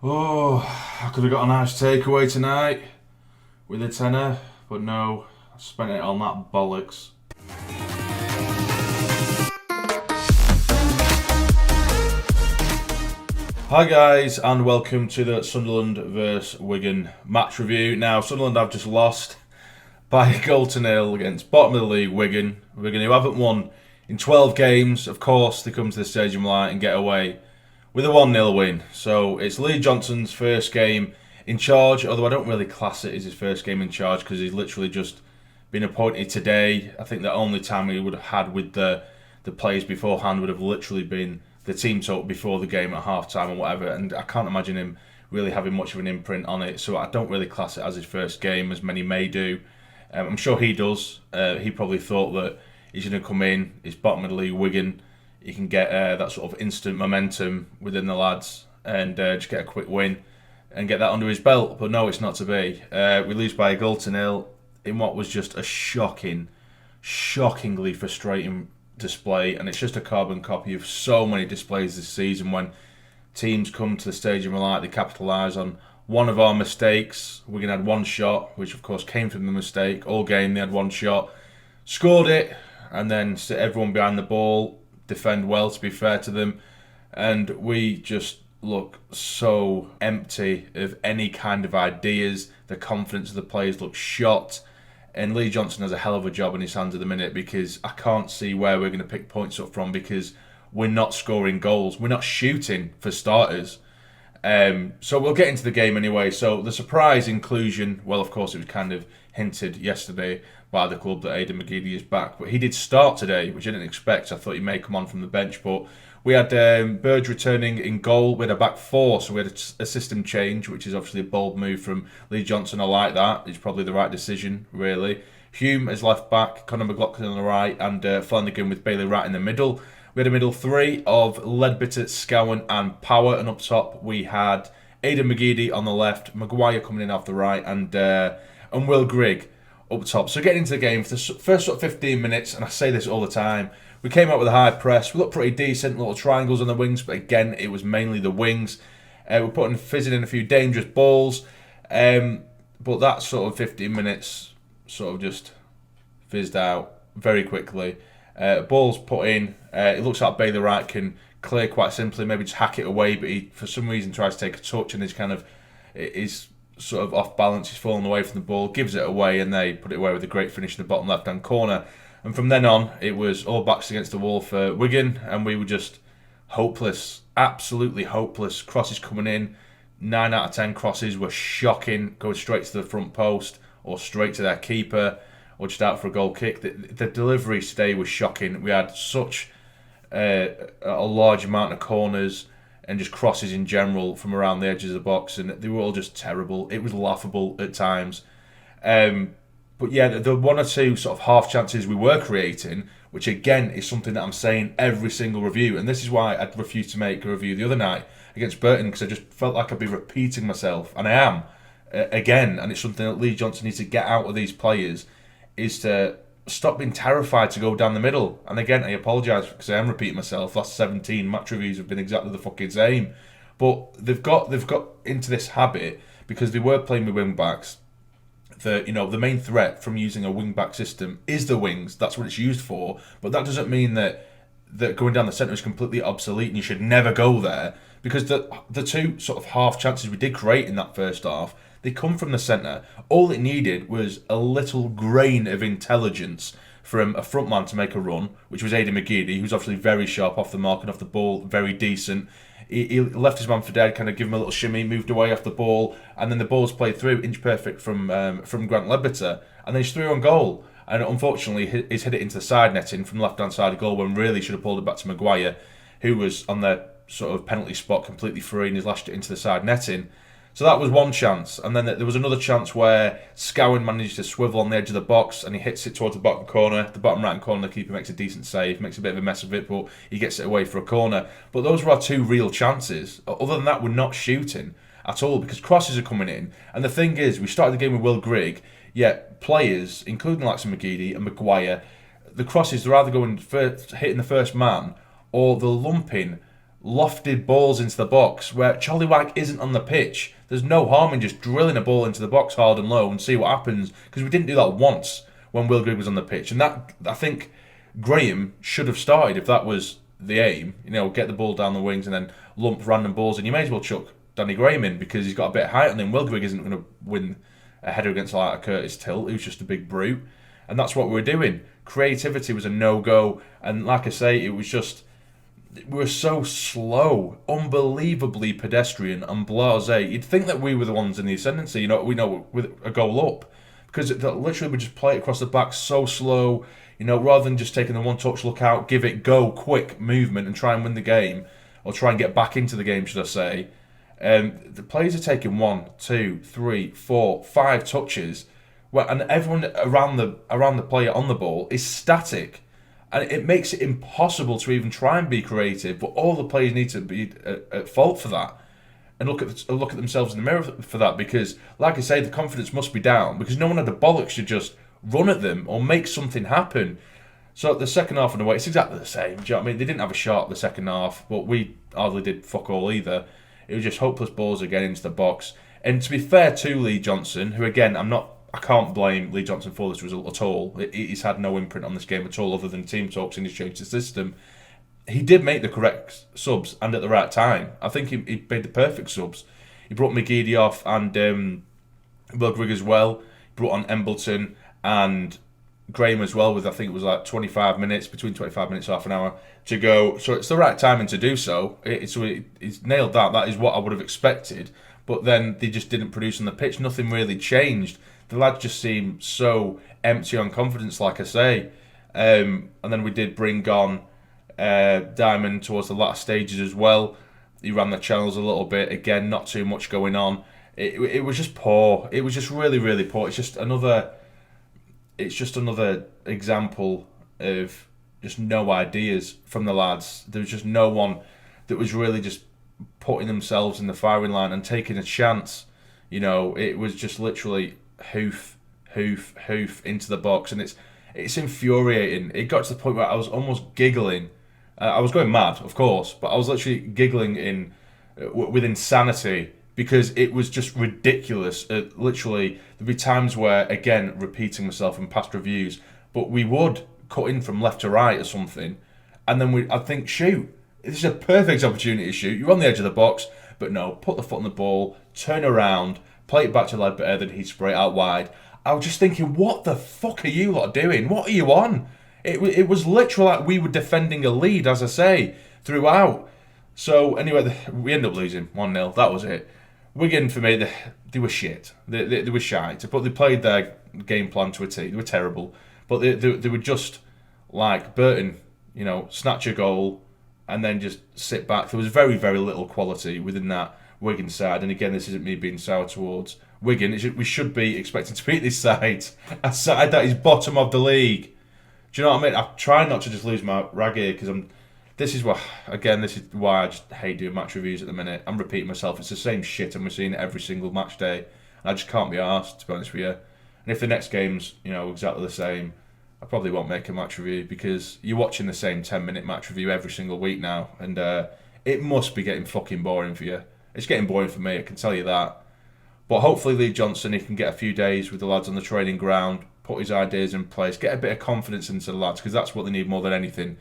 Oh, I could have got a nice takeaway tonight with a tenner, but no, I spent it on that bollocks. Hi guys, and welcome to the Sunderland vs Wigan match review. Now, Sunderland have just lost by a goal to nil against bottom of the league Wigan. Wigan, who haven't won in 12 games. Of course, they come to the Stadium Light and get away with a 1-0 win. So it's Lee Johnson's first game in charge, although I don't really class it as his first game in charge because he's literally just been appointed today. I think the only time he would have had with the players beforehand would have literally been the team talk before the game at half-time or whatever, and I can't imagine him really having much of an imprint on it, so I don't really class it as his first game, as many may do. I'm sure he does. He probably thought that he's going to come in, he's bottom of the league Wigan, he can get that sort of instant momentum within the lads and just get a quick win and get that under his belt. But no, it's not to be. We lose by a goal to nil in what was just a shockingly frustrating display, and it's just a carbon copy of so many displays this season when teams come to the Stadium Light, they capitalise on one of our mistakes. Wigan had one shot, which of course came from the mistake. All game they had one shot, scored it, and then sit everyone behind the ball, defend well to be fair to them, and we just look so empty of any kind of ideas. The confidence of the players looks shot, and Lee Johnson has a hell of a job in his hands at the minute because I can't see where we're going to pick points up from because we're not scoring goals. We're not shooting for starters. So we'll get into the game anyway. So the surprise inclusion, well, of course, it was kind of hinted yesterday by the club that Haydn Potts is back, but he did start today, which I didn't expect. I thought he may come on from the bench, but we had Burge returning in goal. We had a back four, so we had a system change, which is obviously a bold move from Lee Johnson. I like that. It's probably the right decision, really. Hume as left back, Conor McLaughlin on the right, and Flanagan with Bailey right in the middle. We had a middle three of Ledbetter, Scowen and Power, and up top we had Aidan McGeady on the left, Maguire coming in off the right, and Will Grigg up top. So getting into the game for the first sort of 15 minutes, and I say this all the time, we came out with a high press. We looked pretty decent, little triangles on the wings, but again, it was mainly the wings. We're fizzing in a few dangerous balls, but that sort of 15 minutes sort of just fizzed out very quickly. Balls put in. It looks like Bailey Wright can clear quite simply, maybe just hack it away, but he for some reason tries to take a touch and is sort of off balance. He's falling away from the ball, gives it away, and they put it away with a great finish in the bottom left hand corner. And from then on, it was all backs against the wall for Wigan, and we were just hopeless, absolutely hopeless. Crosses coming in, 9 out of 10 crosses were shocking, going straight to the front post or straight to their keeper or just out for a goal kick. The delivery today was shocking. We had such a large amount of corners and just crosses in general from around the edges of the box, and they were all just terrible. It was laughable at times. But yeah, the one or two sort of half chances we were creating, which again is something that I'm saying every single review, and this is why I'd refused to make a review the other night against Burton, because I just felt like I'd be repeating myself, and I am again, and it's something that Lee Johnson needs to get out of these players, is to stop being terrified to go down the middle. And again, I apologise because I am repeating myself. Last 17 match reviews have been exactly the fucking same, but they've got into this habit because they were playing with wing backs. The main threat from using a wing back system is the wings. That's what it's used for. But that doesn't mean that going down the centre is completely obsolete and you should never go there, because the two sort of half chances we did create in that first half, they come from the centre. All it needed was a little grain of intelligence from a front man to make a run, which was Aidan McGeady, who's obviously very sharp off the mark and off the ball, very decent. He left his man for dead, kind of give him a little shimmy, moved away off the ball, and then the ball's played through, inch perfect from Grant Ledbetter, and then he's through on goal. And unfortunately, he's hit it into the side netting from the left-hand side of goal when really should have pulled it back to Maguire, who was on the sort of penalty spot completely free, and he's lashed it into the side netting. So that was one chance, and then there was another chance where Scowen managed to swivel on the edge of the box and he hits it towards the bottom corner. The bottom right corner, the keeper makes a decent save, makes a bit of a mess of it, but he gets it away for a corner. But those were our two real chances. Other than that, we're not shooting at all because crosses are coming in. And the thing is, we started the game with Will Grigg, yet players, including like McGeady and Maguire, the crosses, they're either going hitting the first man or they're lumping lofted balls into the box where Charlie White isn't on the pitch. There's no harm in just drilling a ball into the box hard and low and see what happens, because we didn't do that once when Will Grigg was on the pitch. And that, I think Graham should have started if that was the aim. Get the ball down the wings and then lump random balls in. You may as well chuck Danny Graham in because he's got a bit of height on him. Will Grigg isn't going to win a header against like a Curtis Tilt, who's just a big brute. And that's what we were doing. Creativity was a no-go. And like I say, it was just... we were so slow, unbelievably pedestrian and blasé. You'd think that we were the ones in the ascendancy, with a goal up. Because literally we just play it across the back so slow, rather than just taking the one-touch look out, give it go, quick movement and try and win the game. Or try and get back into the game, should I say. The players are taking 1, 2, 3, 4, 5 touches, and everyone around the player on the ball is static, and it makes it impossible to even try and be creative. But all the players need to be at fault for that, and look at themselves in the mirror for that. Because, like I say, the confidence must be down because no one had the bollocks to just run at them or make something happen. So the second half and the way, it's exactly the same. Do you know what I mean? They didn't have a shot the second half, but we hardly did fuck all either. It was just hopeless balls again into the box. And to be fair to Lee Johnson, who again, I can't blame Lee Johnson for this result at all. He's had no imprint on this game at all other than team talks and he's changed the system. He did make the correct subs and at the right time. I think he made the perfect subs. He brought McGeady off and Will Grigg as well. He brought on Embleton and Graham as well with, I think it was like 25 minutes, between 25 minutes and half an hour to go. So it's the right timing to do so. It's nailed that. That is what I would have expected. But then they just didn't produce on the pitch. Nothing really changed. The lads just seemed so empty on confidence, like I say. And then we did bring on Diamond towards the latter stages as well. He ran the channels a little bit. Again, not too much going on. It was just poor. It was just really, really poor. It's just another example of just no ideas from the lads. There was just no one that was really just putting themselves in the firing line and taking a chance. It was just literally hoof into the box, and it's infuriating. It got to the point where I was almost giggling. I was going mad, of course, but I was literally giggling with insanity because it was just ridiculous. Literally, there'd be times where, again, repeating myself in past reviews, but we would cut in from left to right or something, and then I'd think, shoot, this is a perfect opportunity to shoot. You're on the edge of the box, but no, put the foot on the ball, turn around, play it back to Ledbetter, then he'd spray it out wide. I was just thinking, what the fuck are you lot doing? What are you on? It was literally like we were defending a lead, as I say, throughout. So, anyway, we ended up losing 1-0. That was it. Wigan, for me, they were shit. They were shite. But they played their game plan to a T. They were terrible. But they were just like Burton, snatch a goal and then just sit back. There was very, very little quality within that Wigan side. And again, this isn't me being sour towards Wigan. We should be expecting to beat this side. A side that is bottom of the league. Do you know what I mean? I try not to just lose my rag here because this is why I just hate doing match reviews at the minute. I'm repeating myself. It's the same shit and we're seeing it every single match day. And I just can't be arsed, to be honest with you. And if the next game's, exactly the same, I probably won't make a match review because you're watching the same 10-minute match review every single week now. And it must be getting fucking boring for you. It's getting boring for me, I can tell you that. But hopefully Lee Johnson, he can get a few days with the lads on the training ground, put his ideas in place, get a bit of confidence into the lads because that's what they need more than anything.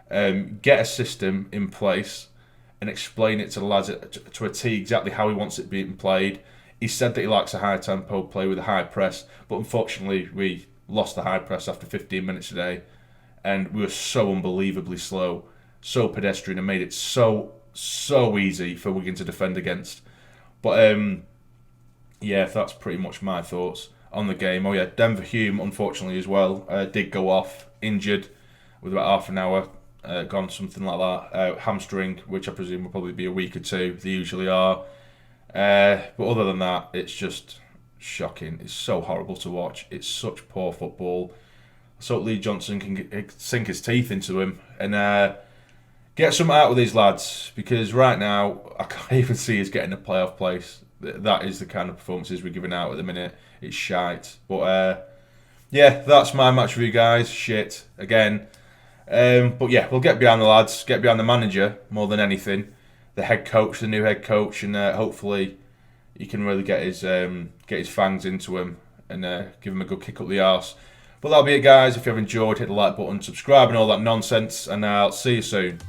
Get a system in place and explain it to the lads to a T exactly how he wants it being played. He said that he likes a high tempo play with a high press, but unfortunately we lost the high press after 15 minutes today, and we were so unbelievably slow, so pedestrian, and made it so easy for Wigan to defend against. But yeah, that's pretty much my thoughts on the game. Oh yeah, Denver Hume, unfortunately as well, did go off injured with about half an hour gone, something like that. Hamstring, which I presume will probably be a week or two. They usually are. But other than that, it's just shocking. It's so horrible to watch. It's such poor football. So Lee Johnson can sink his teeth into him and get something out with these lads, because right now I can't even see us getting a playoff place. That is the kind of performances we're giving out at the minute. It's shite. But yeah, that's my match review, guys. Shit. Again, But yeah, we'll get behind the lads, get behind the manager more than anything, the head coach, the new head coach, and hopefully he can really get his fangs into him and give him a good kick up the arse. But that'll be it, guys. If you have enjoyed, hit the like button, subscribe, and all that nonsense, and I'll see you soon.